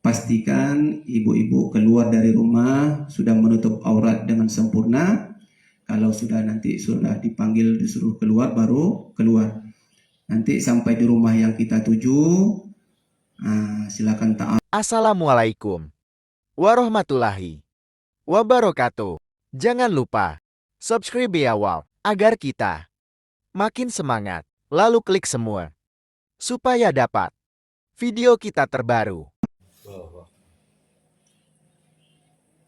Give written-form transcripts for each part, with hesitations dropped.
pastikan ibu-ibu keluar dari rumah sudah menutup aurat dengan sempurna. Kalau sudah dipanggil disuruh keluar, baru keluar. Nanti sampai di rumah yang kita tuju, silakan ta'am. Assalamualaikum warahmatullahi wabarakatuh. Jangan lupa subscribe ya wow, agar kita makin semangat. Lalu klik semua supaya dapat video kita terbaru.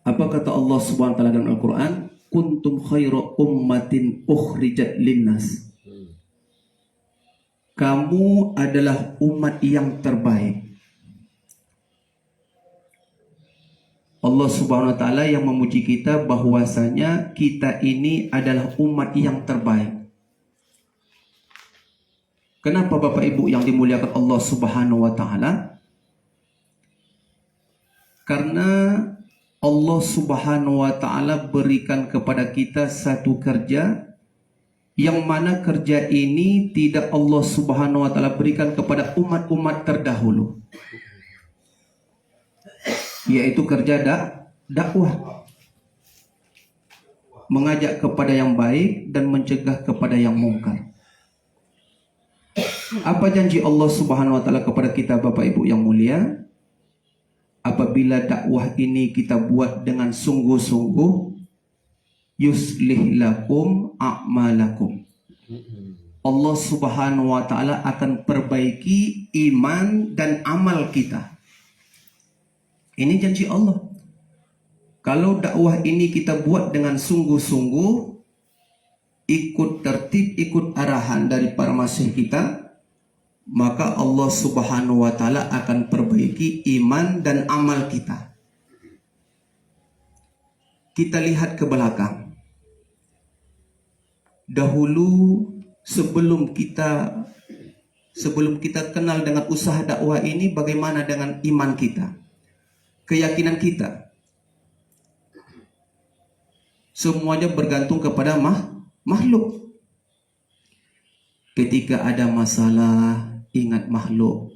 Apa kata Allah Subhanahu wa taala dalam Al-Qur'an? Kuntum khaira ummatin ukhrijat linnas. Kamu adalah umat yang terbaik. Allah Subhanahu wa taala yang memuji kita bahwasanya kita ini adalah umat yang terbaik. Kenapa Bapak Ibu yang dimuliakan Allah Subhanahu wa taala? Karena Allah Subhanahu wa taala berikan kepada kita satu kerja yang mana kerja ini tidak Allah Subhanahu wa taala berikan kepada umat-umat terdahulu, yaitu kerja dakwah, mengajak kepada yang baik dan mencegah kepada yang mungkar. Apa janji Allah Subhanahu wa taala kepada kita Bapak Ibu yang mulia? Apabila dakwah ini kita buat dengan sungguh-sungguh, yuslih lakum a'malakum. Allah Subhanahu wa taala akan perbaiki iman dan amal kita. Ini janji Allah. Kalau dakwah ini kita buat dengan sungguh-sungguh, ikut tertib, ikut arahan dari para masyayikh kita, maka Allah Subhanahu wa taala akan perbaiki iman dan amal kita. Kita lihat ke belakang. Dahulu sebelum kita kenal dengan usaha dakwah ini, bagaimana dengan iman kita, keyakinan kita? Semuanya bergantung kepada makhluk. Ketika ada masalah, ingat makhluk.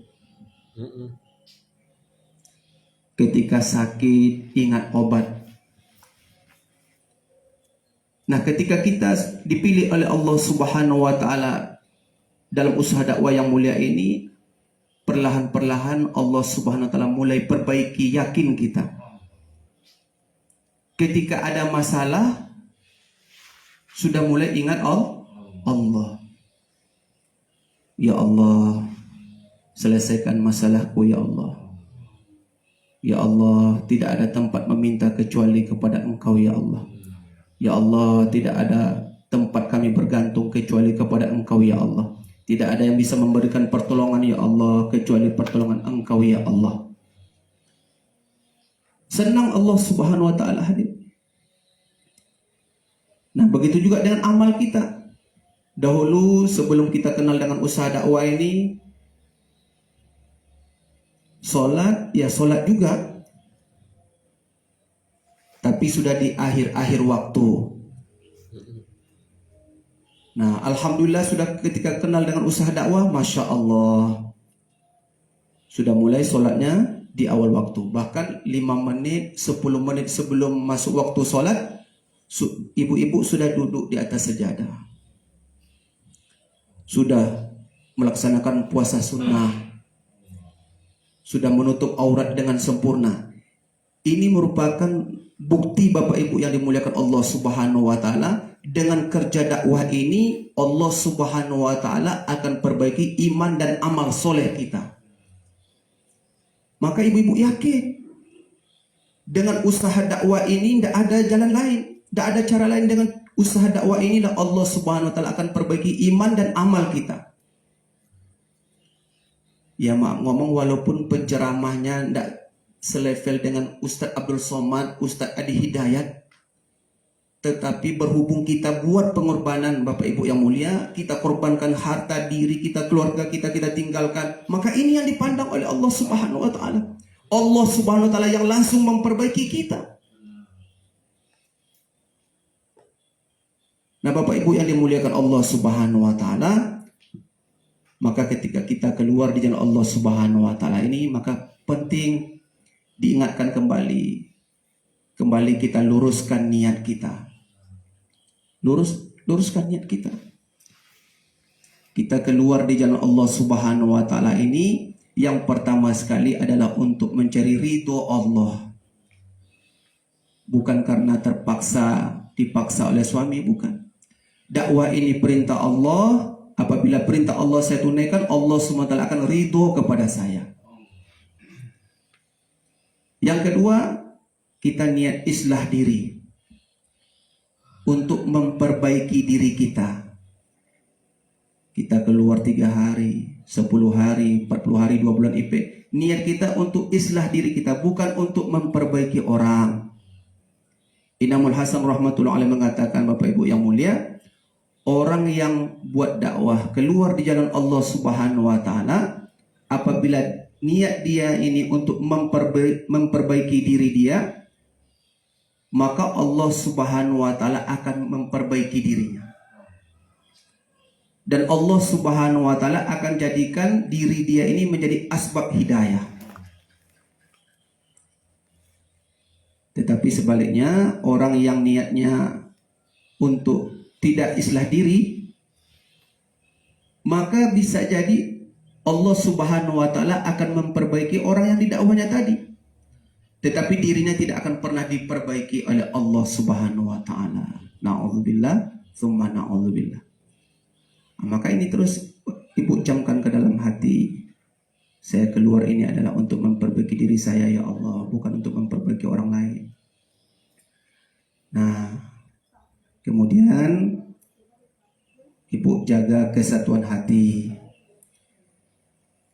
Ketika sakit, ingat obat. Nah, ketika kita dipilih oleh Allah Subhanahu wa taala dalam usaha dakwah yang mulia ini, perlahan-perlahan Allah Subhanahu wa taala mulai perbaiki yakin kita. Ketika ada masalah, sudah mulai ingat Allah. Ya Allah, selesaikan masalahku ya Allah. Ya Allah, tidak ada tempat meminta kecuali kepada Engkau ya Allah. Ya Allah, tidak ada tempat kami bergantung kecuali kepada Engkau ya Allah. Tidak ada yang bisa memberikan pertolongan ya Allah kecuali pertolongan Engkau ya Allah. Senang Allah Subhanahu wa taala hadir. Nah, begitu juga dengan amal kita. Dahulu sebelum kita kenal dengan usaha dakwah ini, sholat juga, tapi sudah di akhir-akhir waktu. Nah, alhamdulillah sudah ketika kenal dengan usaha dakwah, Masya Allah, sudah mulai sholatnya di awal waktu. Bahkan 5 menit, 10 menit sebelum masuk waktu sholat, ibu-ibu sudah duduk di atas sajadah, sudah melaksanakan puasa sunnah, sudah menutup aurat dengan sempurna. Ini merupakan bukti Bapak Ibu yang dimuliakan Allah Subhanahu wa taala. Dengan kerja dakwah ini, Allah Subhanahu wa taala akan perbaiki iman dan amal soleh kita. Maka ibu-ibu yakin, dengan usaha dakwah ini tidak ada jalan lain, tidak ada cara lain. Dengan usaha dakwah ini Allah Subhanahu wa taala akan perbaiki iman dan amal kita. Ya maaf ngomong, walaupun penceramahnya tidak selevel dengan Ustadz Abdul Somad, Ustadz Adi Hidayat, tetapi berhubung kita buat pengorbanan Bapak Ibu yang mulia, kita korbankan harta diri kita, keluarga kita tinggalkan, maka ini yang dipandang oleh Allah Subhanahu wa taala. Allah Subhanahu wa taala yang langsung memperbaiki kita. Nah, Bapak Ibu yang dimuliakan Allah Subhanahu wa taala, Maka ketika kita keluar di jalan Allah Subhanahu wa taala ini, maka penting diingatkan kembali. Kembali kita luruskan niat kita. Luruskan niat kita. Kita keluar di jalan Allah Subhanahu wa taala ini, yang pertama sekali adalah untuk mencari ridho Allah. Bukan karena dipaksa oleh suami, bukan. Dakwah ini perintah Allah. Apabila perintah Allah saya tunaikan, Allah SWT akan ridho kepada saya. Yang kedua, kita niat islah diri untuk memperbaiki diri kita. Kita keluar 3 hari, 10 hari, 40 hari, 2 bulan IP. Niat kita untuk islah diri kita, bukan untuk memperbaiki orang. Inamul Hasan rahmatullah alaih mengatakan, Bapak Ibu yang mulia, orang yang buat dakwah keluar di jalan Allah Subhanahu wa taala, apabila niat dia ini untuk memperbaiki diri dia, maka Allah Subhanahu wa taala akan memperbaiki dirinya. Dan Allah Subhanahu wa taala akan jadikan diri dia ini menjadi asbab hidayah. Tetapi sebaliknya, orang yang niatnya untuk tidak islah diri, maka bisa jadi Allah Subhanahu wa taala akan memperbaiki orang yang didakwahnya tadi. Tetapi dirinya tidak akan pernah diperbaiki oleh Allah Subhanahu wa taala. Na'udzubillah, tsumma na'udzubillah. Maka ini terus Ibu camkan ke dalam hati. Saya keluar ini adalah untuk memperbaiki diri saya, ya Allah, bukan untuk memperbaiki orang lain. Nah, kemudian Ibu jaga kesatuan hati.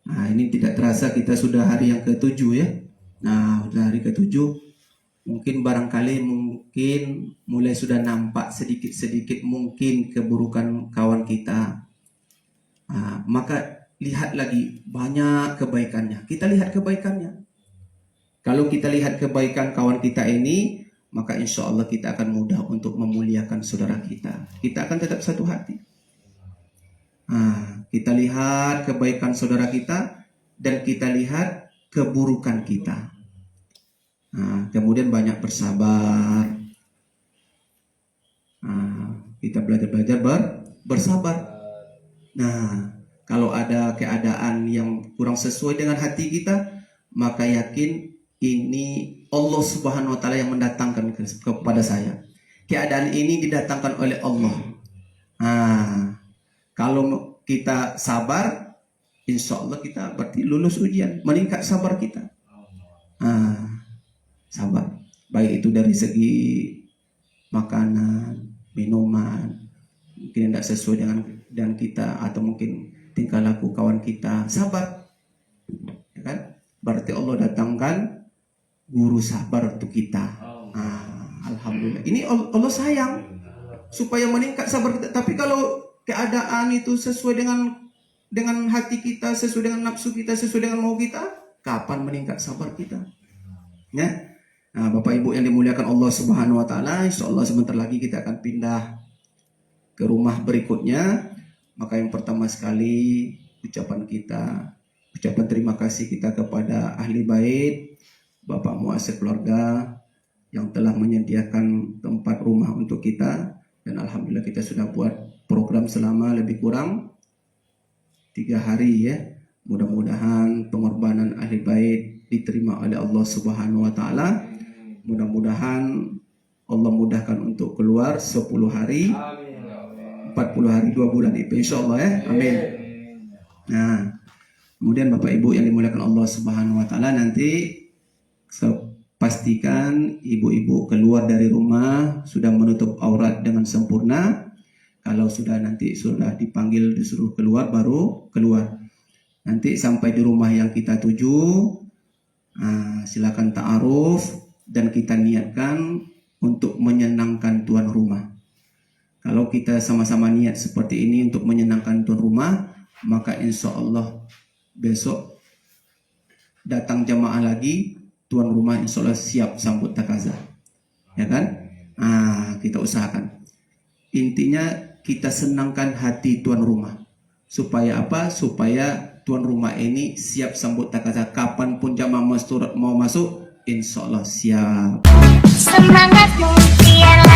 Nah, ini tidak terasa kita sudah hari yang ke-7 ya. Nah, sudah hari ke-7. Mungkin barangkali mulai sudah nampak sedikit-sedikit mungkin keburukan kawan kita. Nah, maka lihat lagi banyak kebaikannya. Kita lihat kebaikannya. Kalau kita lihat kebaikan kawan kita ini, maka insya Allah kita akan mudah untuk memuliakan saudara kita. Kita akan tetap satu hati. Nah, kita lihat kebaikan saudara kita dan kita lihat keburukan kita. Nah, kemudian banyak bersabar. Nah, kita belajar bersabar. Nah, kalau ada keadaan yang kurang sesuai dengan hati kita, maka yakin ini Allah Subhanahu wa taala yang mendatangkan kepada saya. Keadaan ini didatangkan oleh Allah. Nah, kalau kita sabar, insya Allah kita berarti lulus ujian, meningkat sabar kita. Nah, sabar. Baik itu dari segi makanan, minuman, mungkin tidak sesuai dengan kita, atau mungkin tingkah laku kawan kita, sabar, ya kan? Berarti Allah datangkan guru sabar untuk kita. Alhamdulillah. Ini Allah sayang supaya meningkat sabar kita. Tapi kalau keadaan itu sesuai dengan hati kita, sesuai dengan nafsu kita, sesuai dengan mau kita, kapan meningkat sabar kita? Ya. Nah, Bapak Ibu yang dimuliakan Allah Subhanahu wa taala, insyaallah sebentar lagi kita akan pindah ke rumah berikutnya. Maka yang pertama sekali ucapan terima kasih kita kepada ahli bait, Bapak Muasir keluarga yang telah menyediakan tempat rumah untuk kita, dan alhamdulillah kita sudah buat program selama lebih kurang 3 hari ya. Mudah-mudahan pengorbanan ahli bait diterima oleh Allah Subhanahu wa taala. Mudah-mudahan Allah mudahkan untuk keluar 10 hari. 40 hari 2 bulan itu insyaallah ya. Amin. Nah, kemudian Bapak Ibu yang dimuliakan Allah Subhanahu wa taala, nanti pastikan ibu-ibu keluar dari rumah sudah menutup aurat dengan sempurna. Kalau nanti sudah dipanggil disuruh keluar, baru keluar. Nanti sampai di rumah yang kita tuju, silakan ta'aruf dan kita niatkan untuk menyenangkan tuan rumah. Kalau kita sama-sama niat seperti ini untuk menyenangkan tuan rumah, maka insya Allah besok datang jamaah lagi, tuan rumah insya Allah siap sambut takazah. Ya kan? Kita usahakan. Intinya kita senangkan hati tuan rumah. Supaya apa? Supaya tuan rumah ini siap sambut takazah. Kapanpun jamaah masturat mau masuk, insya Allah siap. Semangat biar